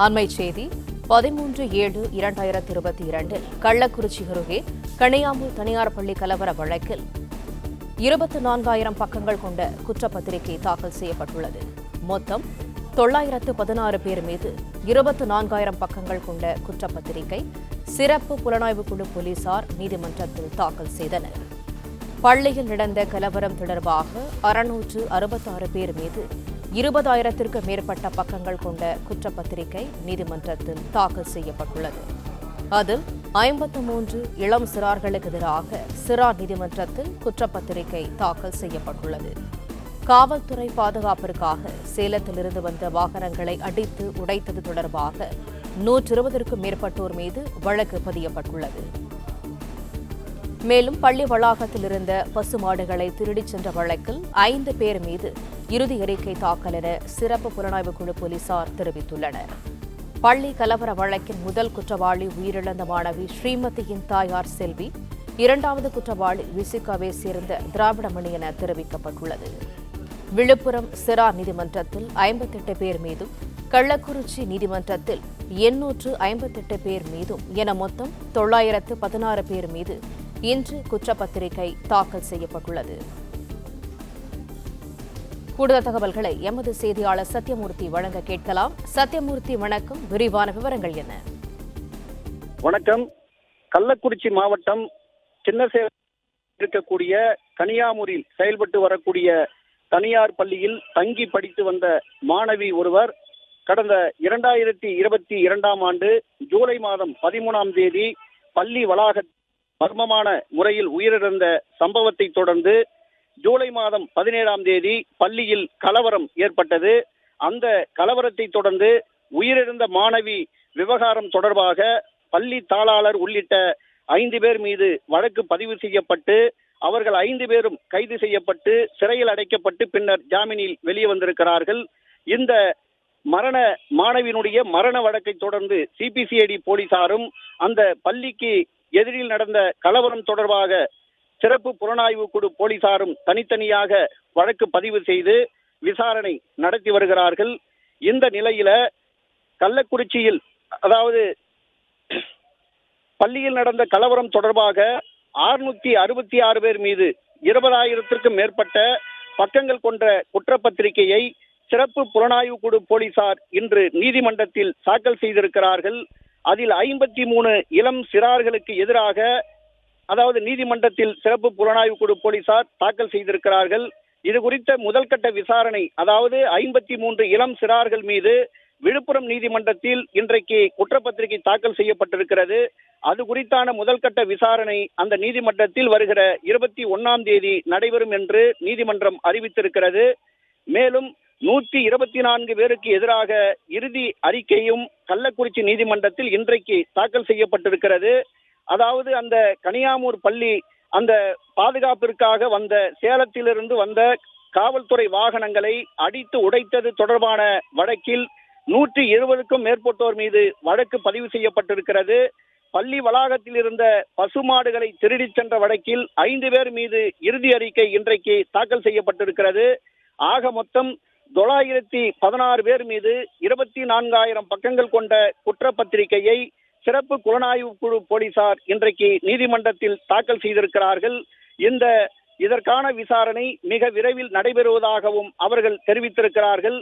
அண்மைச் செய்தி 13/7/2022 கள்ளக்குறிச்சி அருகே கனியாமூர் தனியார் பள்ளி கலவர வழக்கில் 24,000 பக்கங்கள் கொண்ட குற்றப்பத்திரிகை தாக்கல் செய்யப்பட்டுள்ளது. மொத்தம் 916 பேர் மீது 24,000 பக்கங்கள் கொண்ட குற்றப்பத்திரிகை சிறப்பு புலனாய்வு குழு போலீசார் நீதிமன்றத்தில் தாக்கல் செய்தனர். பள்ளியில் நடந்த கலவரம் தொடர்பாக 666 பேர் மீது 20,000ற்கு மேற்பட்ட பக்கங்கள் கொண்ட குற்றப்பத்திரிகை நீதிமன்றத்தில் தாக்கல் செய்யப்பட்டுள்ளது. அதில் 53 இளம் சிறார்களுக்கு எதிராக சிறார் நீதிமன்றத்தில் குற்றப்பத்திரிகை தாக்கல் செய்யப்பட்டுள்ளது. காவல்துறை பாதுகாப்பிற்காக சேலத்திலிருந்து வந்த வாகனங்களை அடித்து உடைத்தது தொடர்பாக 120க்கும் மேற்பட்டோர் மீது வழக்கு பதியப்பட்டுள்ளது. மேலும் பள்ளி வளாகத்தில் இருந்த பசுமாடுகளை திருடிச் சென்ற வழக்கில் 5 பேர் மீது இறுதி அறிக்கை தாக்கல் என சிறப்பு புலனாய்வு குழு போலீசார் தெரிவித்துள்ளனர். பள்ளி கலவர வழக்கின் முதல் குற்றவாளி உயிரிழந்த மாணவி ஸ்ரீமதியின் தாயார் செல்வி, 2வது குற்றவாளி விசிகாவை சேர்ந்த திராவிடமணி என தெரிவிக்கப்பட்டுள்ளது. விழுப்புரம் சிறார் நீதிமன்றத்தில் 58 பேர் மீதும், கள்ளக்குறிச்சி நீதிமன்றத்தில் 858 பேர் மீதும் என மொத்தம் 916 பேர் மீது இன்று குற்றப்பத்திரிகை தாக்கல் செய்யப்பட்டுள்ளது. கூடுதல் தகவல்களை எமது செய்தியாளர் சத்யமூர்த்தி வழங்க கேட்கலாம். சத்யமூர்த்தி, வணக்கம். விரிவான விவரங்கள் என்ன? வணக்கம். கள்ளக்குறிச்சி மாவட்டம் சின்னசேலம் இருக்கக்கூடிய கனியாமூரில் செயல்பட்டு வரக்கூடிய தனியார் பள்ளியில் தங்கி படித்து வந்த மாணவி ஒருவர் கடந்த 2022ஆம் ஆண்டு ஜூலை மாதம் 13ஆம் தேதி பள்ளி வளாக மர்மமான முறையில் உயிரிழந்த சம்பவத்தை தொடர்ந்து ஜூலை மாதம் 17ஆம் தேதி பள்ளியில் கலவரம் ஏற்பட்டது. அந்த கலவரத்தை தொடர்ந்து உயிரிழந்த மாணவி விவகாரம் தொடர்பாக பள்ளி தாளாளர் உள்ளிட்ட 5 பேர் மீது வழக்கு பதிவு செய்யப்பட்டு அவர்கள் 5 பேரும் கைது செய்யப்பட்டு சிறையில் அடைக்கப்பட்டு பின்னர் ஜாமீனில் வெளியே வந்திருக்கிறார்கள். இந்த மரண மாணவியினுடைய மரண வழக்கை தொடர்ந்து சிபிசிஐடி போலீசாரும் அந்த பள்ளிக்கு எதிரில் நடந்த கலவரம் தொடர்பாக சிறப்பு புலனாய்வு குழு போலீசாரும் தனித்தனியாக வழக்கு பதிவு செய்து விசாரணை நடத்தி வருகிறார்கள். இந்த நிலையில கள்ளக்குறிச்சியில், அதாவது பள்ளியில் நடந்த கலவரம் தொடர்பாக 666 பேர் மீது 20,000ற்கும் மேற்பட்ட பக்கங்கள் கொண்ட குற்றப்பத்திரிகையை சிறப்பு புலனாய்வு குழு போலீசார் இன்று நீதிமன்றத்தில் தாக்கல் செய்திருக்கிறார்கள். அதில் 53 இளம் சிறார்களுக்கு எதிராக, அதாவது நீதிமன்றத்தில் சிறப்பு புலனாய்வு குழு போலீசார் தாக்கல் செய்திருக்கிறார்கள். இது குறித்த முதல் கட்ட விசாரணை, அதாவது 53 இளம் சிறார்கள் மீது விழுப்புரம் நீதிமன்றத்தில் இன்றைக்கு குற்றப்பத்திரிகை தாக்கல் செய்யப்பட்டிருக்கிறது. அது குறித்தான முதல் கட்ட விசாரணை அந்த நீதிமன்றத்தில் வருகிற 21ஆம் தேதி நடைபெறும் என்று நீதிமன்றம் அறிவித்திருக்கிறது. மேலும் 124 பேருக்கு எதிராக இறுதி அறிக்கையும் கள்ளக்குறிச்சி நீதிமன்றத்தில் இன்றைக்கு தாக்கல் செய்யப்பட்டிருக்கிறது. அதாவது அந்த கனியாமூர் பள்ளி அந்த பாதுகாப்பிற்காக வந்த சேலத்திலிருந்து வந்த காவல்துறை வாகனங்களை அடித்து உடைத்தது தொடர்பான வழக்கில் 120க்கும் மேற்பட்டோர் மீது வழக்கு பதிவு செய்யப்பட்டிருக்கிறது. பள்ளி வளாகத்தில் இருந்த பசுமாடுகளை திருடிச் சென்ற வழக்கில் 5 பேர் மீது இறுதி அறிக்கை இன்றைக்கு தாக்கல் செய்யப்பட்டிருக்கிறது. ஆக மொத்தம் 916 பேர் மீது 24,000 பக்கங்கள் கொண்ட குற்றப்பத்திரிகையை சிறப்பு புலனாய்வு குழு போலீசார் இன்றைக்கு நீதிமன்றத்தில் தாக்கல் செய்திருக்கிறார்கள். இதற்கான விசாரணை மிக விரைவில் நடைபெறுவதாகவும் அவர்கள் தெரிவித்திருக்கிறார்கள்.